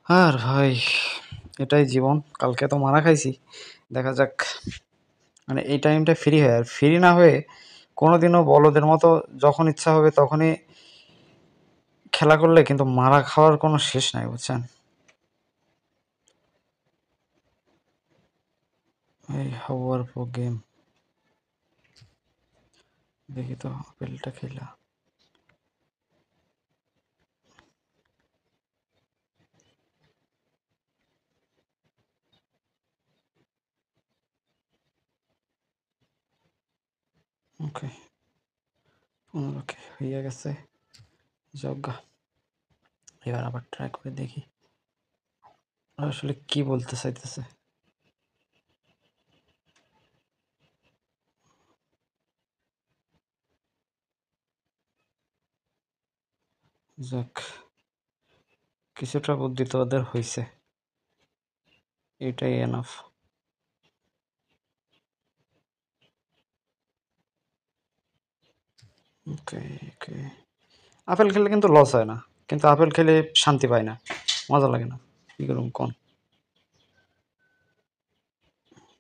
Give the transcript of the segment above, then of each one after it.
আর ভাই এটাই জীবন। কালকে তো মারা খাইছি, দেখা যাক। মানে এই টাইমটা ফ্রি হয়, আর ফ্রি না হয়ে কোনোদিনও বলদের মতো যখন ইচ্ছা হবে তখনই খেলা করলে কিন্তু মারা খাওয়ার কোনো শেষ নাই, বুঝছেন? এই হওয়ার পর গেম দেখি তো, আপেলটা খেলা। ওকে, 15 হইয়া গেছে। যজ্ঞা, এবার আবার ট্রাই করে দেখি আসলে কি বলতে চাইতেছে। যাক, কিছুটা বুদ্ধি তো ওদের হইছে, এটাই এনাফ। ওকে ওকে, আপেল খেলে কিন্তু লস হয় না, কিন্তু আপেল খেলে শান্তি পায় না, মজা লাগে না। কি করুম কোন,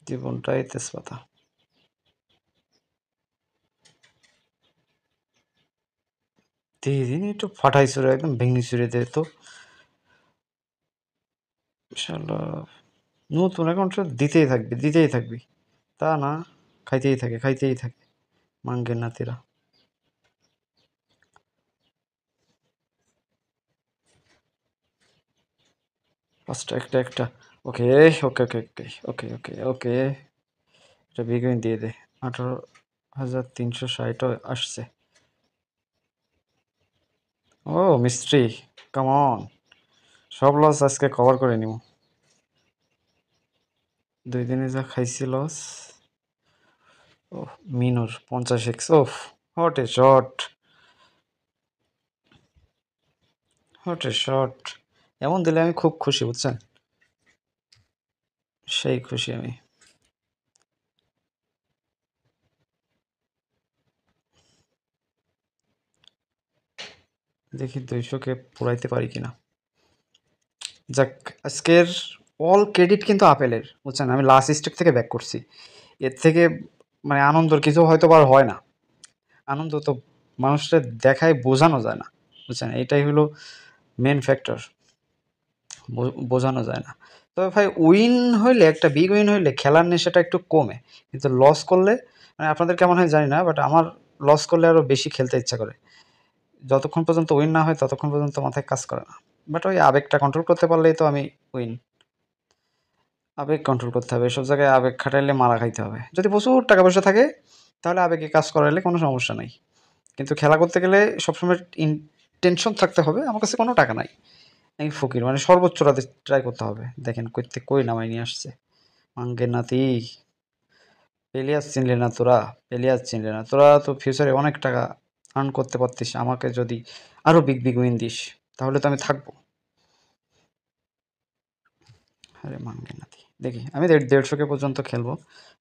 জীবনটাই তেজপাতা। দিন একটু ফাটাই চুরে একদম ভেঙে চুরে দে তো। শালা নতুন অ্যাকাউন্ট দিতেই থাকবি দিতেই থাকবি, তা না, খাইতেই থাকে খাইতেই থাকে মাঙ্গের নাতিরা। পাঁচটা একটা একটা। ওকে ওকে ওকে ওকে ওকে ওকে ওকে, এটা বিগিন দিয়ে দে। 18,360 আসছে। ও মিস্ত্রি, কামন, সব লস আজকে কভার করে নিব। 2 দিনে যা খাইছি লস। ও মিনুর 50x, ওফ, hot a shot, hot a shot. এমন দিলে আমি খুব খুশি, বুঝছেন? সেই খুশি আমি। দেখি 200কে পুরাইতে পারি কিনা। যাক, আজকের অল ক্রেডিট কিন্তু আপেলের, বুঝছেন? আমি লাস্ট স্টেপ থেকে ব্যাক করছি। এর থেকে মানে আনন্দর কিছু হয়তো বা আর হয় না। আনন্দ তো মানুষের দেখায় বোঝানো যায় না, বুঝছেন? এইটাই হলো মেন ফ্যাক্টর, বোঝানো যায় না। তবে ভাই উইন হইলে, একটা বিগ উইন হইলে খেলার নেশাটা একটু কমে, কিন্তু লস করলে, মানে আপনাদের কেমন হয় জানি না, বাট আমার লস করলে আরও বেশি খেলতে ইচ্ছা করে। যতক্ষণ পর্যন্ত উইন না হয় ততক্ষণ পর্যন্ত মাথায় কাজ করে না। বাট ওই আবেগটা কন্ট্রোল করতে পারলেই তো আমি উইন। আবেগ কন্ট্রোল করতে হবে, এসব জায়গায় আবেগ খাটাইলে মারা খাইতে হবে। যদি প্রচুর টাকা পয়সা থাকে তাহলে আবেগে কাজ করাইলে কোনো সমস্যা নাই, কিন্তু খেলা করতে গেলে সবসময় টেনশন থাকতে হবে আমার কাছে কোনো টাকা নাই, আমি ফকির, মানে সর্বোচ্চটা ট্রাই করতে হবে। দেখেন কইতে কই নামাই নিয়ে আসছে মাঙ্গের নাতি। পেলিয়াস চিনলে না তোরা, পেলিয়াস চিনলে না তোরা, তো ফিউচারে অনেক টাকা আর্ন করতে পারতিস আমাকে যদি আরও বিগ বিগ উইন দিস, তাহলে তো আমি থাকবো। আরে মাঙ্গের নাতি, দেখি আমি 150কে পর্যন্ত খেলবো,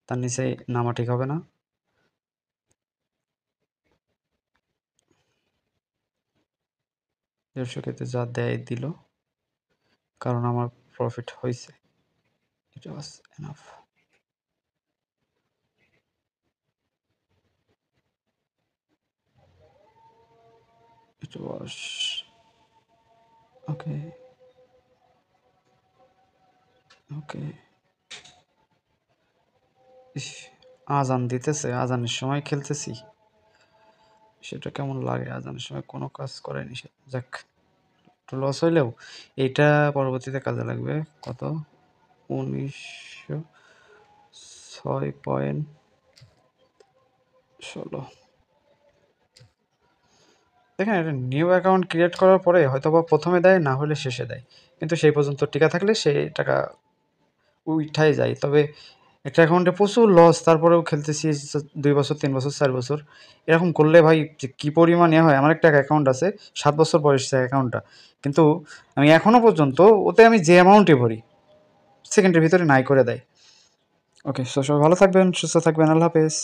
তার নিচে নামা ঠিক হবে না। 150কে যা দেয় দিল, কারণ আমার প্রফিট হয়েছে। ইট ওয়াজ এনাফ। ইট ওয়াজ ওকে ওকে। ইস, আজান দিতেছে, আজানের সময় খেলতেছি, সেটা কেমন লাগে? আজানের সময় কোনো কাজ করেনি সে। যাক, একটু লস হইলেও এইটা পরবর্তীতে কাজে লাগবে। কত? 1906.16। দেখেন, এটা নিউ অ্যাকাউন্ট ক্রিয়েট করার পরে হয়তোবা প্রথমে দেয়, না হলে শেষে দেয়, কিন্তু সেই পর্যন্ত টিকা থাকলে সেই টাকা উঠাই যায়। তবে একটা অ্যাকাউন্টে প্রচুর লস, তারপরেও খেলতেছি 2 বছর 3 বছর 4 বছর, এরকম করলে ভাই যে কী পরিমাণ ইয়ে হয়। আমার একটা অ্যাকাউন্ট আছে, 7 বছর বয়স অ্যাকাউন্টটা, কিন্তু আমি এখনও পর্যন্ত ওতে আমি যে অ্যামাউন্টই ভরি সেকেন্ডের ভিতরে নাই করে দেয়। ওকে, সো সবাই ভালো থাকবেন, সুস্থ থাকবেন, আল্লাহ হাফেজ।